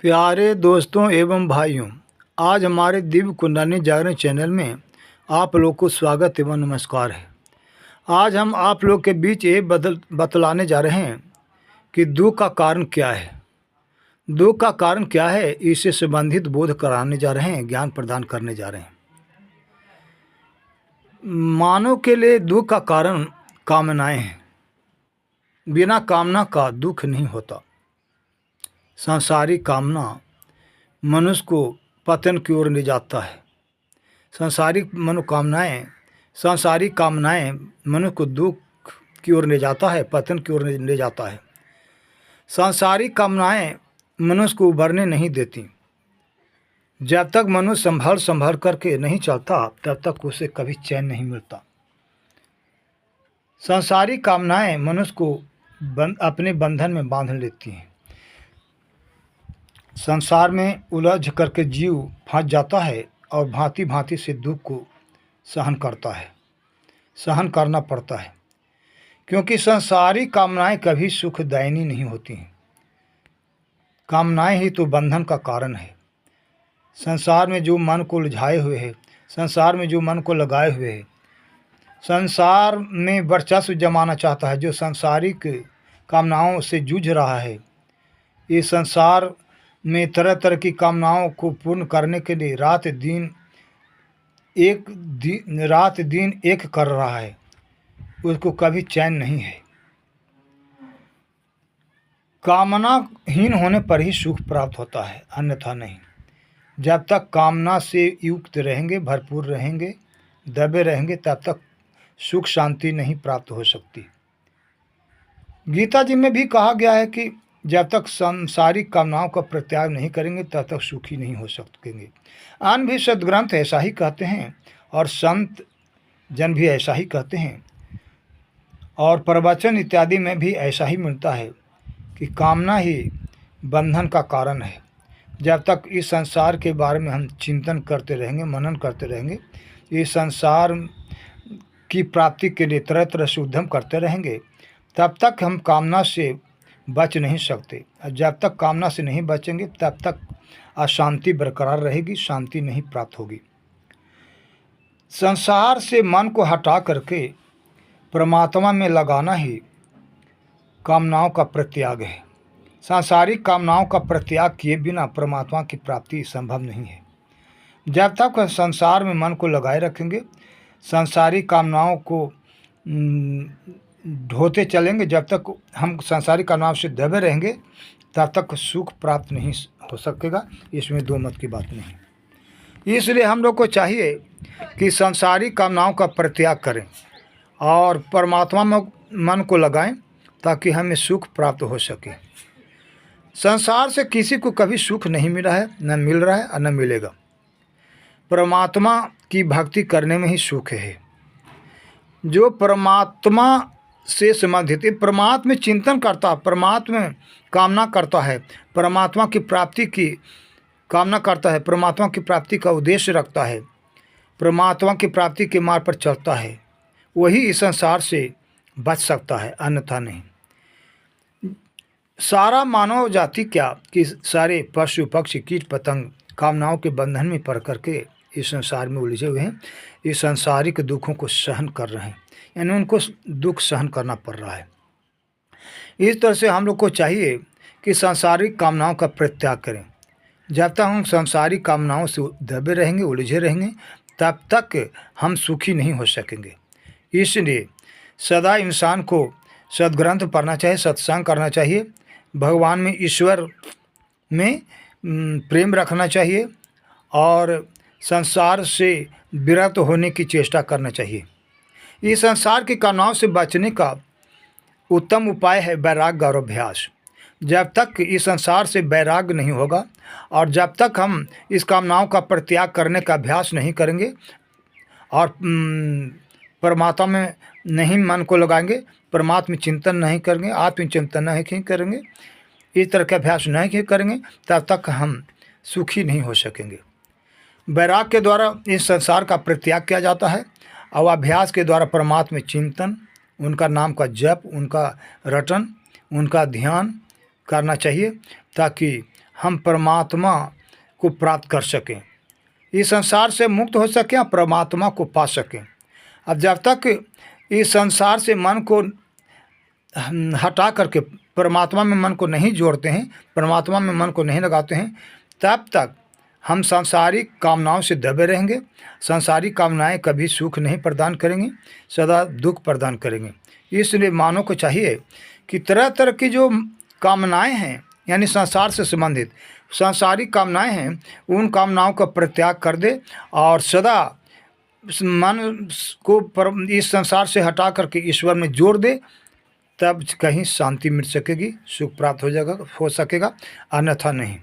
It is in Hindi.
प्यारे दोस्तों एवं भाइयों, आज हमारे दिव्य कुंडली जागरण चैनल में आप लोग को स्वागत एवं नमस्कार है। आज हम आप लोग के बीच ये बतलाने जा रहे हैं कि दुख का कारण क्या है। दुख का कारण क्या है, इससे संबंधित बोध कराने जा रहे हैं, ज्ञान प्रदान करने जा रहे हैं। मानव के लिए दुख का कारण कामनाएं हैं। बिना कामना का दुख नहीं होता। सांसारिक कामना मनुष्य को पतन की ओर ले जाता है। सांसारिक कामनाएं मनुष्य को दुख की ओर ले जाता है, पतन की ओर ले जाता है। सांसारिक कामनाएं मनुष्य को उभरने नहीं देती। जब तक मनुष्य संभल करके नहीं चलता, तब तक उसे कभी चैन नहीं मिलता। सांसारिक कामनाएं मनुष्य को अपने बंधन में बांध लेती हैं। संसार में उलझ करके जीव फंस जाता है और भांति भांति से दुख को सहन करना पड़ता है, क्योंकि सांसारिक कामनाएं कभी सुखदायिनी नहीं होती हैं। कामनाएं ही तो बंधन का कारण है। संसार में जो मन को उलझाए हुए है, संसार में जो मन को लगाए हुए है, संसार में वर्चस्व जमाना चाहता है, जो सांसारिक कामनाओं से जूझ रहा है, ये संसार में तरह तरह की कामनाओं को पूर्ण करने के लिए रात दिन एक कर रहा है, उसको कभी चैन नहीं है। कामनाहीन होने पर ही सुख प्राप्त होता है, अन्यथा नहीं। जब तक कामना से युक्त रहेंगे, भरपूर रहेंगे, दबे रहेंगे, तब तक सुख शांति नहीं प्राप्त हो सकती। गीता जी में भी कहा गया है कि जब तक सांसारिक कामनाओं का परित्याग नहीं करेंगे, तब तक सुखी नहीं हो सकेंगे। अन्य भी सदग्रंथ ऐसा ही कहते हैं और संत जन भी ऐसा ही कहते हैं, और प्रवचन इत्यादि में भी ऐसा ही मिलता है कि कामना ही बंधन का कारण है। जब तक इस संसार के बारे में हम चिंतन करते रहेंगे, मनन करते रहेंगे, इस संसार की प्राप्ति के लिए तरह तरह से उद्यम करते रहेंगे, तब तक हम कामना से बच नहीं सकते। जब तक कामना से नहीं बचेंगे, तब तक अशांति बरकरार रहेगी, शांति नहीं प्राप्त होगी। संसार से मन को हटा करके परमात्मा में लगाना ही कामनाओं का परित्याग है। सांसारिक कामनाओं का परित्याग किए बिना परमात्मा की प्राप्ति संभव नहीं है। जब तक संसार में मन को लगाए रखेंगे, सांसारिक कामनाओं को ढोते चलेंगे, जब तक हम सांसारिक कामनाओं से दबे रहेंगे, तब तक सुख प्राप्त नहीं हो सकेगा। इसमें दो मत की बात नहीं। इसलिए हम लोग को चाहिए कि सांसारिक कामनाओं का परित्याग करें और परमात्मा में मन को लगाएं, ताकि हमें सुख प्राप्त हो सके। संसार से किसी को कभी सुख नहीं मिला है, न मिल रहा है और न मिलेगा। परमात्मा की भक्ति करने में ही सुख है। जो परमात्मा से संबंधित, परमात्मा में चिंतन करता, परमात्मा में कामना करता है, परमात्मा की प्राप्ति की कामना करता है, परमात्मा की प्राप्ति का उद्देश्य रखता है, परमात्मा की प्राप्ति के मार्ग पर चलता है, वही इस संसार से बच सकता है, अन्यथा नहीं। सारा मानव जाति क्या कि सारे पशु पक्षी कीट पतंग कामनाओं के बंधन में पड़ करके इस संसार में उलझे हुए हैं। इस सांसारिक दुखों को सहन कर रहे हैं, यानी उनको दुख सहन करना पड़ रहा है। इस तरह से हम लोग को चाहिए कि सांसारिक कामनाओं का परित्याग करें। जब तक हम सांसारिक कामनाओं से दबे रहेंगे, उलझे रहेंगे, तब तक हम सुखी नहीं हो सकेंगे। इसलिए सदा इंसान को सदग्रंथ पढ़ना चाहिए, सत्संग करना चाहिए, भगवान में, ईश्वर में प्रेम रखना चाहिए और संसार से विरत होने की चेष्टा करना चाहिए। इस संसार की कामनाओं से बचने का उत्तम उपाय है वैराग्य और अभ्यास। जब तक इस संसार से वैराग्य नहीं होगा और जब तक हम इस कामनाओं का परित्याग करने का अभ्यास नहीं करेंगे और परमात्मा में नहीं मन को लगाएंगे, परमात्मा चिंतन नहीं करेंगे, आत्मचिंतन नहीं करेंगे, इस तरह का अभ्यास नहीं करेंगे, तब तक हम सुखी नहीं हो सकेंगे। वैराग्य के द्वारा इस संसार का परित्याग किया जाता है और अभ्यास के द्वारा परमात्मा में चिंतन, उनका नाम का जप, उनका रटन, उनका ध्यान करना चाहिए, ताकि हम परमात्मा को प्राप्त कर सकें, इस संसार से मुक्त हो सकें और परमात्मा को पा सकें। अब जब तक इस संसार से मन को हटा करके परमात्मा में मन को नहीं जोड़ते हैं, परमात्मा में मन को नहीं लगाते हैं, तब तक हम सांसारिक कामनाओं से दबे रहेंगे। सांसारिक कामनाएं कभी सुख नहीं प्रदान करेंगी, सदा दुख प्रदान करेंगे। इसलिए मानव को चाहिए कि तरह तरह की जो कामनाएं हैं, यानी संसार से संबंधित सांसारिक कामनाएं हैं, उन कामनाओं का परित्याग कर दे और सदा मन को इस संसार से हटा करके ईश्वर में जोड़ दे, तब कहीं शांति मिल सकेगी, सुख प्राप्त हो सकेगा, अन्यथा नहीं।